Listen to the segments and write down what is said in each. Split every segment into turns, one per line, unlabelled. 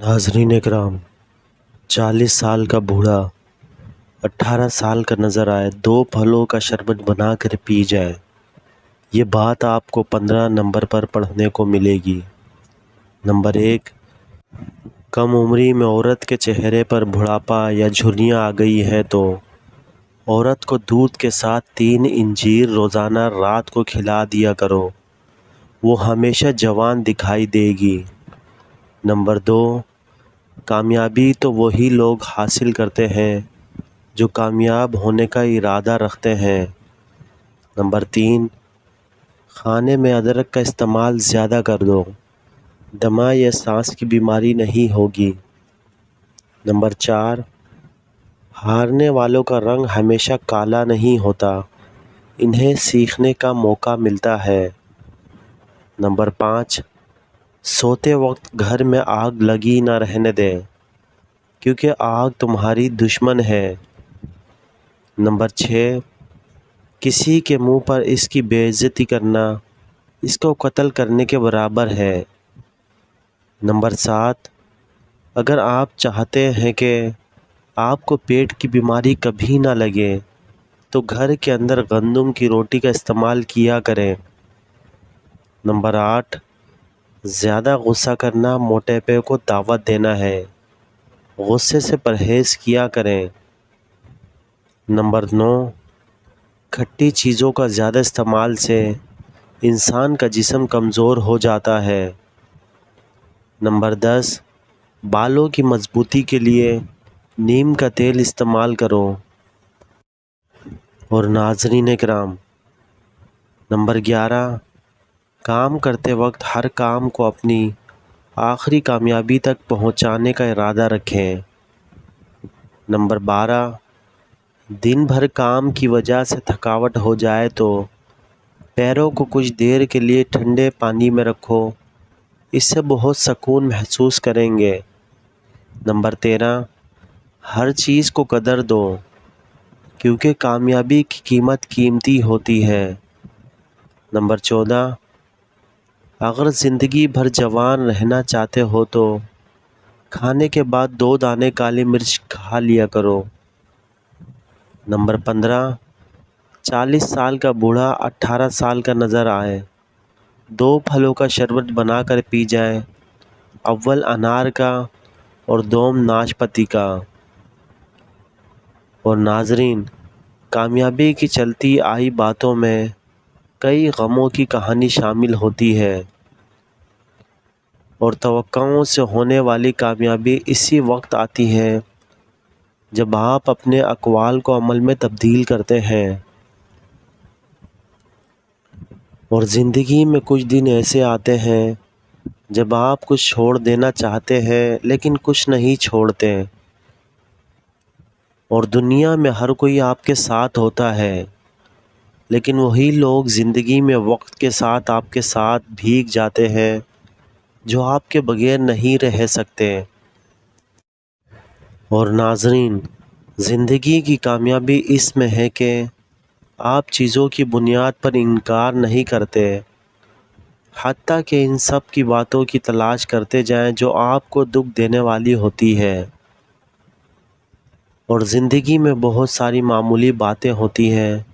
नाज़रीन इकराम, 40 साल का बूढ़ा 18 साल का नज़र आए, 2 फलों का शरबत बना कर पी जाए। ये बात आपको 15 नंबर पर पढ़ने को मिलेगी। नंबर 1, कम उम्री में औरत के चेहरे पर बुढ़ापा या झुर्रियाँ आ गई है तो औरत को दूध के साथ 3 इंजीर रोज़ाना रात को खिला दिया करो, वो हमेशा जवान दिखाई देगी। नंबर 2, कामयाबी तो वही लोग हासिल करते हैं जो कामयाब होने का इरादा रखते हैं। नंबर 3, खाने में अदरक का इस्तेमाल ज़्यादा कर दो, दमा या सांस की बीमारी नहीं होगी। नंबर 4, हारने वालों का रंग हमेशा काला नहीं होता, इन्हें सीखने का मौका मिलता है। नंबर 5, सोते वक्त घर में आग लगी ना रहने दें, क्योंकि आग तुम्हारी दुश्मन है। नंबर 6, किसी के मुंह पर इसकी बेइज्जती करना इसको कत्ल करने के बराबर है। नंबर 7, अगर आप चाहते हैं कि आपको पेट की बीमारी कभी ना लगे तो घर के अंदर गंदम की रोटी का इस्तेमाल किया करें। नंबर 8, ज़्यादा गुस्सा करना मोटापे को दावत देना है, गुस्से से परहेज़ किया करें। नंबर 9, खट्टी चीज़ों का ज़्यादा इस्तेमाल से इंसान का जिस्म कमज़ोर हो जाता है। नंबर 10, बालों की मजबूती के लिए नीम का तेल इस्तेमाल करो। और नाज़रीन इकराम, नंबर 11, काम करते वक्त हर काम को अपनी आखिरी कामयाबी तक पहुंचाने का इरादा रखें। नंबर 12, दिन भर काम की वजह से थकावट हो जाए तो पैरों को कुछ देर के लिए ठंडे पानी में रखो, इससे बहुत सुकून महसूस करेंगे। नंबर 13, हर चीज़ को कदर दो, क्योंकि कामयाबी की कीमत कीमती होती है। नंबर 14, अगर ज़िंदगी भर जवान रहना चाहते हो तो खाने के बाद 2 दाने काली मिर्च खा लिया करो। नंबर 15, 40 साल का बूढ़ा 18 साल का नज़र आए, 2 फलों का शरबत बनाकर पी जाए, अव्वल अनार का और दोम नाशपाती का। और नाज़रीन, कामयाबी की चलती आई बातों में कई गमों की कहानी शामिल होती है और तवक्कुओं से होने वाली कामयाबी इसी वक्त आती है जब आप अपने अक़वाल को अमल में तब्दील करते हैं। और ज़िंदगी में कुछ दिन ऐसे आते हैं जब आप कुछ छोड़ देना चाहते हैं लेकिन कुछ नहीं छोड़ते। और दुनिया में हर कोई आपके साथ होता है, लेकिन वही लोग ज़िंदगी में वक्त के साथ आपके साथ भीग जाते हैं जो आपके बगैर नहीं रह सकते। और नाज़रीन, ज़िंदगी की कामयाबी इसमें है कि आप चीज़ों की बुनियाद पर इनकार नहीं करते, हत्ता कि इन सब की बातों की तलाश करते जाएं जो आपको दुख देने वाली होती है। और ज़िंदगी में बहुत सारी मामूली बातें होती हैं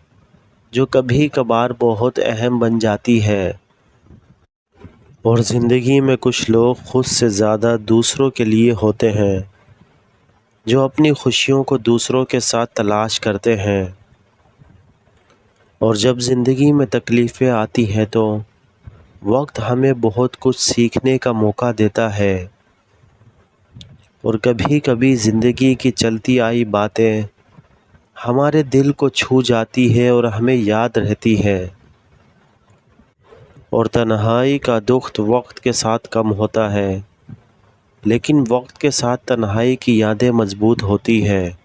जो कभी कभार बहुत अहम बन जाती है। और ज़िंदगी में कुछ लोग खुद से ज़्यादा दूसरों के लिए होते हैं, जो अपनी खुशियों को दूसरों के साथ तलाश करते हैं। और जब ज़िंदगी में तकलीफ़ें आती हैं तो वक्त हमें बहुत कुछ सीखने का मौका देता है। और कभी कभी ज़िंदगी की चलती आई बातें हमारे दिल को छू जाती है और हमें याद रहती है। और तन्हाई का दुख वक्त के साथ कम होता है, लेकिन वक्त के साथ तन्हाई की यादें मजबूत होती है।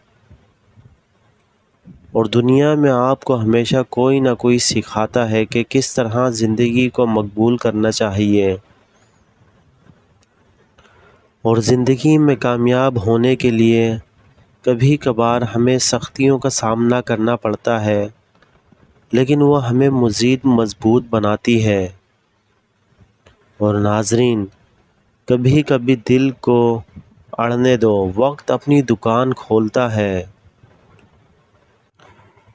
और दुनिया में आपको हमेशा कोई ना कोई सिखाता है कि किस तरह ज़िंदगी को मकबूल करना चाहिए। और ज़िंदगी में कामयाब होने के लिए कभी कभार हमें सख्तियों का सामना करना पड़ता है, लेकिन वह हमें मज़ीद मजबूत बनाती है। और नाज़रीन, कभी कभी दिल को اڑنے دو، وقت اپنی دکان کھولتا ہے۔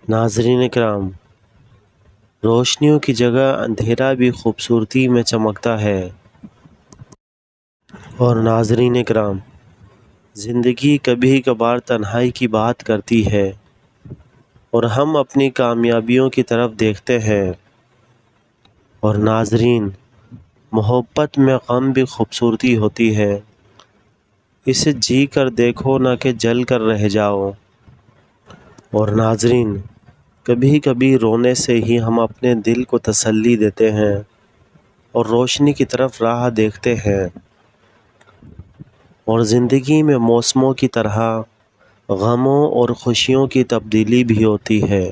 ناظرین کرام، روشنیوں کی جگہ اندھیرا بھی خوبصورتی میں چمکتا ہے۔ اور ناظرین کرام، زندگی کبھی کبھار تنہائی کی بات کرتی ہے اور ہم اپنی کامیابیوں کی طرف دیکھتے ہیں۔ اور ناظرین، محبت میں غم بھی خوبصورتی ہوتی ہے، اسے جی کر دیکھو نہ کہ جل کر رہ جاؤ۔ اور ناظرین، کبھی کبھی رونے سے ہی ہم اپنے دل کو تسلی دیتے ہیں اور روشنی کی طرف راہ دیکھتے ہیں۔ اور زندگی میں موسموں کی طرح غموں اور خوشیوں کی تبدیلی بھی ہوتی ہے،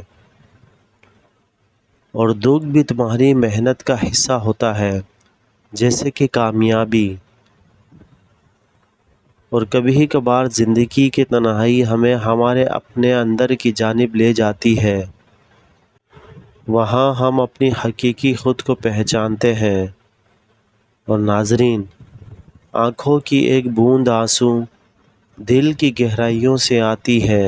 اور دکھ بھی تمہاری محنت کا حصہ ہوتا ہے، جیسے کہ کامیابی۔ اور کبھی کبھار زندگی کی تنہائی ہمیں ہمارے اپنے اندر کی جانب لے جاتی ہے، وہاں ہم اپنی حقیقی خود کو پہچانتے ہیں۔ اور ناظرین، آنکھوں کی ایک بوند آنسو دل کی گہرائیوں سے آتی ہے،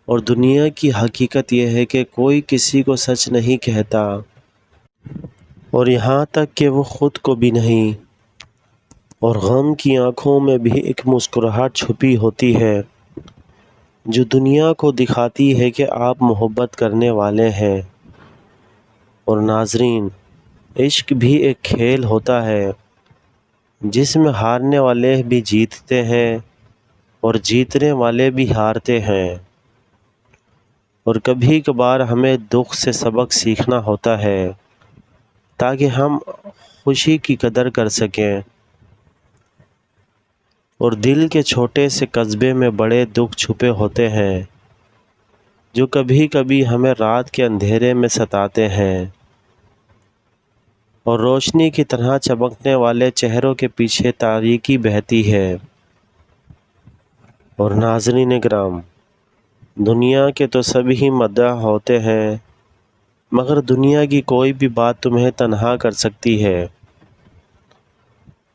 اور دنیا کی حقیقت یہ ہے کہ کوئی کسی کو سچ نہیں کہتا، اور یہاں تک کہ وہ خود کو بھی نہیں۔ اور غم کی آنکھوں میں بھی ایک مسکراہٹ چھپی ہوتی ہے، جو دنیا کو دکھاتی ہے کہ آپ محبت کرنے والے ہیں۔ اور ناظرین، عشق بھی ایک کھیل ہوتا ہے، جس میں ہارنے والے بھی جیتتے ہیں اور جیتنے والے بھی ہارتے ہیں۔ اور کبھی کبھار ہمیں دکھ سے سبق سیکھنا ہوتا ہے تاکہ ہم خوشی کی قدر کر سکیں۔ اور دل کے چھوٹے سے قصبے میں بڑے دکھ چھپے ہوتے ہیں، جو کبھی کبھی ہمیں رات کے اندھیرے میں ستاتے ہیں، اور روشنی کی طرح چمکنے والے چہروں کے پیچھے تاریکی بہتی ہے۔ اور ناظرین کرام، دنیا کے تو سبھی مداح ہوتے ہیں، مگر دنیا کی کوئی بھی بات تمہیں تنہا کر سکتی ہے۔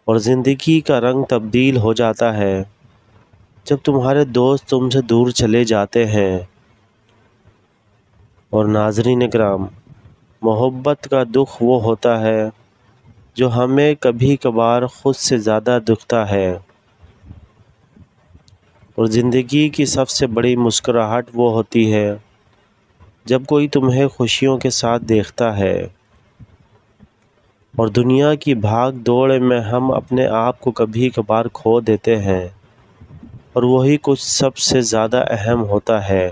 اور زندگی کا رنگ تبدیل ہو جاتا ہے جب تمہارے دوست تم سے دور چلے جاتے ہیں۔ اور ناظرین کرام، محبت کا دکھ وہ ہوتا ہے جو ہمیں کبھی کبھار خود سے زیادہ دکھتا ہے، اور زندگی کی سب سے بڑی مسکراہٹ وہ ہوتی ہے جب کوئی تمہیں خوشیوں کے ساتھ دیکھتا ہے۔ اور دنیا کی بھاگ دوڑ میں ہم اپنے آپ کو کبھی کبھار کھو دیتے ہیں، اور وہی کچھ سب سے زیادہ اہم ہوتا ہے۔